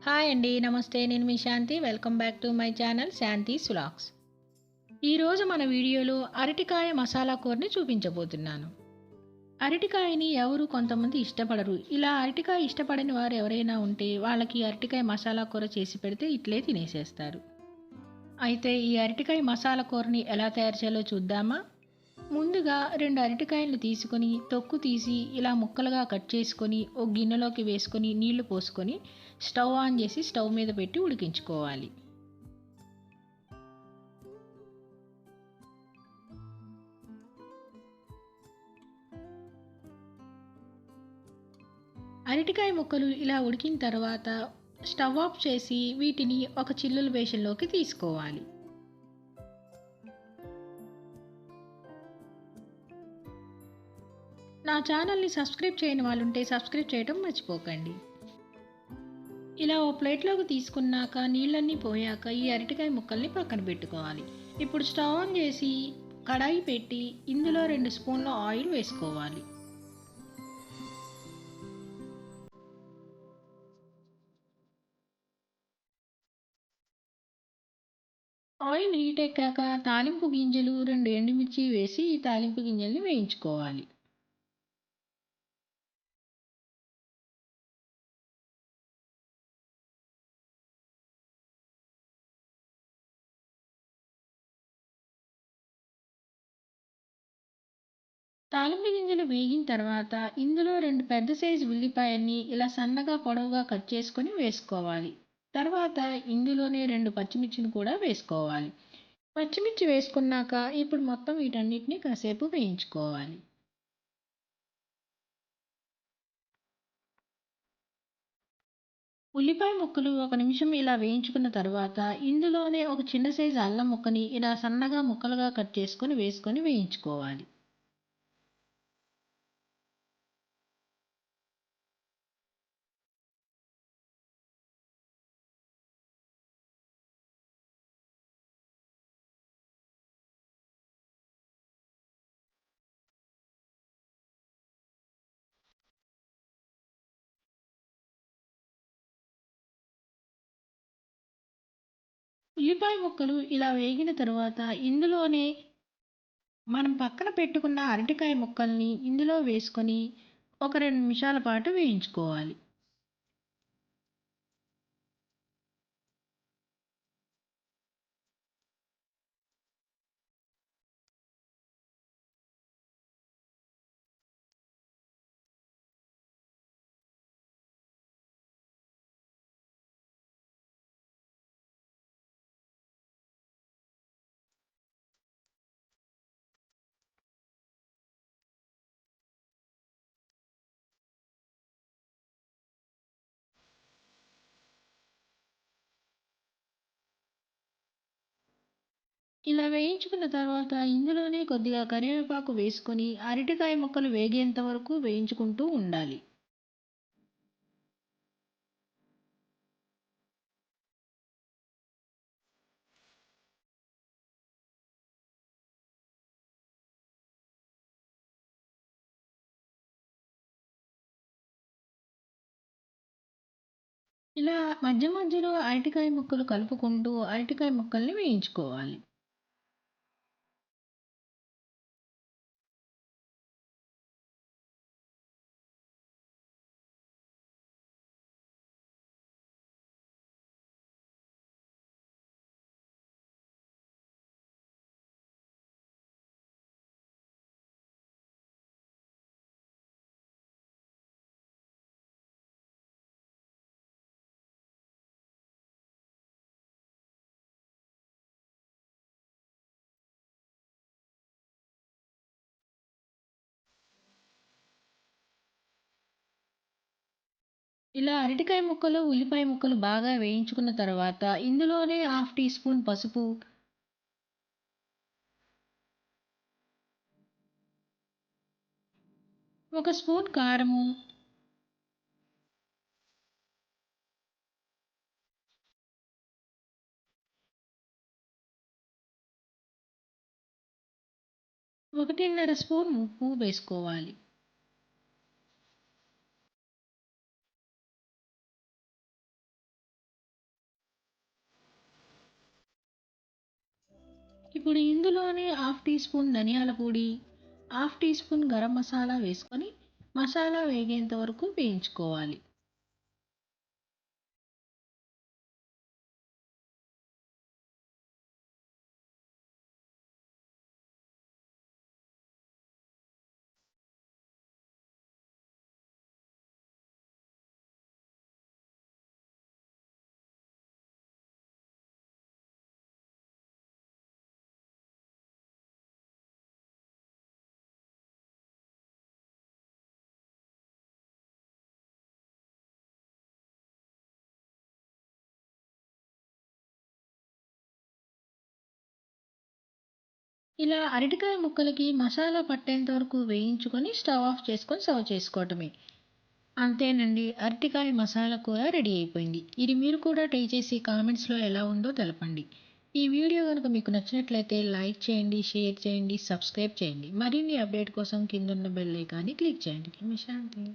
Hi అండి. నమస్తే. నేను మీ Shanti. Welcome back to my channel Shanti's vlogs. ఈరోజు మన వీడియోలో అరటికాయ మసాలా కూరని చూపించబోతున్నాను. అరటికాయని ఎవరు కొంతమంది ఇష్టపడరు. ఇలా అరటికాయ ఇష్టపడని వారు ఎవరైనా ఉంటే వాళ్ళకి అరటికాయ మసాలా కూర చేసి పెడితే ఇట్లే తినేసేస్తారు. అయితే ఈ అరటికాయ మసాలా కూరని ఎలా తయారు చేయాలో చూద్దామా? ముందుగా 2 అరటికాయలను తీసుకొని తొక్కు తీసి ఇలా ముక్కలుగా కట్ చేసుకొని ఒక గిన్నెలోకి వేసుకొని నీళ్లు పోసుకొని స్టవ్ ఆన్ చేసి స్టవ్ మీద పెట్టి ఉడికించుకోవాలి. అరటికాయ ముక్కలు ఇలా ఉడికిన తర్వాత స్టవ్ ఆఫ్ చేసి వీటిని ఒక చిల్లుల బేషన్లోకి తీసుకోవాలి. నా ఛానల్ని సబ్స్క్రైబ్ చేయని వాళ్ళుంటే సబ్స్క్రైబ్ చేయడం మర్చిపోకండి. ఇలా ఓ ప్లేట్లోకి తీసుకున్నాక నీళ్ళన్నీ పోయాక ఈ అరటికాయ ముక్కల్ని పక్కన పెట్టుకోవాలి. ఇప్పుడు స్టవ్ ఆన్ చేసి కడాయి పెట్టి ఇందులో 2 స్పూన్ల ఆయిల్ వేసుకోవాలి. ఆయిల్ హీట్ ఎక్కాక తాలింపు గింజలు 2 ఎండుమిర్చి వేసి ఈ తాలింపు గింజల్ని వేయించుకోవాలి. తాలింపు గింజలు వేగిన తర్వాత ఇందులో 2 పెద్ద సైజు ఉల్లిపాయల్ని ఇలా సన్నగా పొడవుగా కట్ చేసుకొని వేసుకోవాలి. తర్వాత ఇందులోనే 2 పచ్చిమిర్చిని కూడా వేసుకోవాలి. పచ్చిమిర్చి వేసుకున్నాక ఇప్పుడు మొత్తం వీటన్నిటిని కాసేపు వేయించుకోవాలి. ఉల్లిపాయ ముక్కలు ఒక నిమిషం ఇలా వేయించుకున్న తర్వాత ఇందులోనే ఒక చిన్న సైజు అల్లం ముక్కని ఇలా సన్నగా ముక్కలుగా కట్ చేసుకొని వేసుకొని వేయించుకోవాలి. ఉల్లిపాయ ముక్కలు ఇలా వేగిన తరువాత ఇందులోనే మనం పక్కన పెట్టుకున్న అరటికాయ ముక్కల్ని ఇందులో వేసుకొని ఒక 2 నిమిషాల పాటు వేయించుకోవాలి. ఇలా వేయించుకున్న తర్వాత ఇందులోనే కొద్దిగా కరివేపాకు వేసుకొని అరటికాయ ముక్కలు వేగేంత వరకు వేయించుకుంటూ ఉండాలి. ఇలా మధ్య మధ్యలో అరటికాయ ముక్కలు కలుపుకుంటూ అరటికాయ ముక్కల్ని వేయించుకోవాలి. ఇలా అరటికాయ ముక్కలు, ఉల్లిపాయ ముక్కలు బాగా వేయించుకున్న తర్వాత ఇందులోనే హాఫ్ టీ స్పూన్ పసుపు, ఒక స్పూన్ కారము, ఒకటిన్నర స్పూన్ ఉప్పు వేసుకోవాలి. ఇప్పుడు ఇందులోనే హాఫ్ టీ స్పూన్ ధనియాల పొడి, half teaspoon garam masala వేసుకొని మసాలా వేగేంత వరకు వేయించుకోవాలి. ఇలా అరటికాయ ముక్కలకి మసాలా పట్టేంత వరకు వేయించుకొని స్టవ్ ఆఫ్ చేసుకొని సర్వ్ చేసుకోవటమే. అంతేనండి. అరటికాయ మసాలా కూర రెడీ అయిపోయింది. ఇది మీరు కూడా ట్రై చేసి కామెంట్స్‌లో ఎలా ఉందో తెలపండి. ఈ వీడియో గనుక మీకు నచ్చినట్లయితే లైక్ చేయండి, షేర్ చేయండి, సబ్స్క్రైబ్ చేయండి. మరిన్ని అప్డేట్ కోసం కిందున్న బెల్ ఐకాన్‌ని క్లిక్ చేయండి. మీ శాంతి.